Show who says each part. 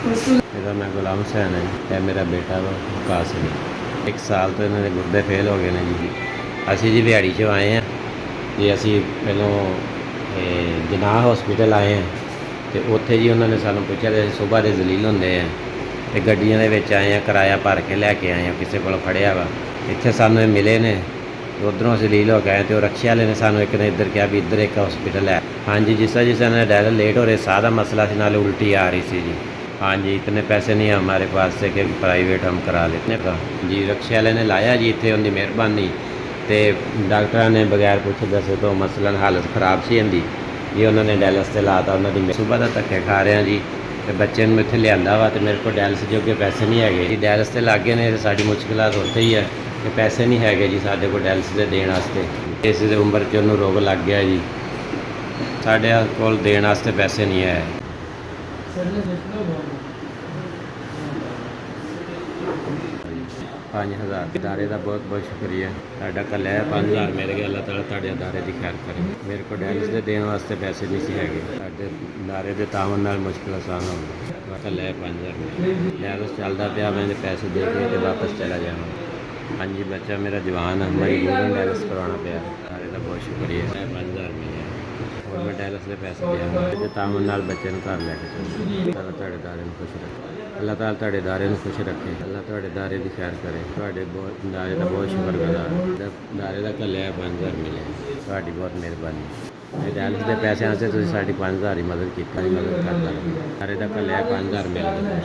Speaker 1: ਇਹਦਾ ਮੈਂ ਗੁਲਾਮ ਹੁਸੈਨ ਹੈ ਜੀ। ਇਹ ਮੇਰਾ ਬੇਟਾ ਵਾ ਵਿਕਾਸ ਜੀ। 1 ਸਾਲ ਤੋਂ ਇਹਨਾਂ ਦੇ ਗੁਰਦੇ ਫੇਲ ਹੋ ਗਏ ਨੇ ਜੀ। ਅਸੀਂ ਜੀ ਦਿਹਾੜੀ 'ਚੋਂ ਆਏ ਹਾਂ ਜੀ। ਅਸੀਂ ਪਹਿਲੋਂ ਜਨਾਹ ਹੌਸਪੀਟਲ ਆਏ ਹਾਂ ਅਤੇ ਉੱਥੇ ਜੀ ਉਹਨਾਂ ਨੇ ਸਾਨੂੰ ਪੁੱਛਿਆ ਕਿ ਅਸੀਂ ਸੁਬਾਹ ਦੇ ਜ਼ਲੀਲ ਹੁੰਦੇ ਹਾਂ ਅਤੇ ਗੱਡੀਆਂ ਦੇ ਵਿੱਚ ਆਏ ਹਾਂ, ਕਿਰਾਇਆ ਭਰ ਕੇ ਲੈ ਕੇ ਆਏ ਹਾਂ, ਕਿਸੇ ਕੋਲੋਂ ਫੜਿਆ ਵਾ। ਇੱਥੇ ਸਾਨੂੰ ਇਹ ਮਿਲੇ ਨੇ, ਉੱਧਰੋਂ ਜ਼ਲੀਲ ਹੋ ਕੇ ਆਏ ਅਤੇ ਉਹ ਰਕਸ਼ੇ ਵਾਲੇ ਨੇ ਸਾਨੂੰ ਇੱਕ ਨੇ ਇੱਧਰ ਕਿਹਾ ਵੀ ਇੱਧਰ ਇੱਕ ਹੌਸਪੀਟਲ ਹੈ। ਹਾਂਜੀ, ਜਿਸ ਤਰ੍ਹਾਂ ਇਹਨਾਂ ने डायरेक्ट लेट हो रहे, सादा मसला थी, नाले उल्टी आ रही थी जी। हाँ जी, इतने पैसे नहीं है हमारे पास से कि प्राइवेट हम करा लेते का जी। रक्शे वाले ने लाया जी, इतने उनकी मेहरबानी तो डॉक्टर ने बगैर पुछे दसे तो मसलन हालत खराब सी इनकी जी। उन्होंने डायलिस से लाता, उन्होंने सुबह का धक्के खा रहे हैं जी। तो बच्चे में इतने लिया वा तो मेरे को डायलिस जोगे पैसे नहीं है जी। डायलिस से लागे ने साड़ी मुश्किलात होते ही है कि पैसे नहीं है जी साढ़े को डायलिस से देने वास्ते। इस उम्र च उन्होंने रोग लग गया जी। साढ़े कोल देने वास्ते पैसे नहीं है। 5000 इदारे का बहुत बहुत शुक्रिया। साडा कल है 5000 मिल गया। अल्लाह ताला तुहाडे इदारे की खैर करे। मेरे को डायलिस के देने वास्ते पैसे नहीं सी हैगे। साडे इदारे के तावन नाल मुश्किल आसान हो गई। कल है 5000 डायलिस चलता पाया, मैं पैसे दे के ते वापस चला जाऊँ। हाँ जी, बच्चा मेरा जवान है, मजबूरन डायलिस करवाना पाया। इदारे का बहुत शुक्रिया। 5000 मिले और मैं डायलिस के पैसे दिया तावन नाल बच्चे घर लैके चलो। ताला तुहाडे इदारे नूं खुश रखे। अल्लाह ताला तुहाडे इदारे नूं खुश रखे। अल्लाह तुहाडे इदारे की खैर करे। तुहाडे बहुत इदारे का बहुत शुक्रगुजार। इदारे का घल्लिया 5000 मिले, तुहाडी बहुत मेहरबानी। डायलिस के पैसे वास्ते तुसीं साडी 5000 की मदद की, मदद करता रहो। इदारे का घल्लिया 5000 मिल गए।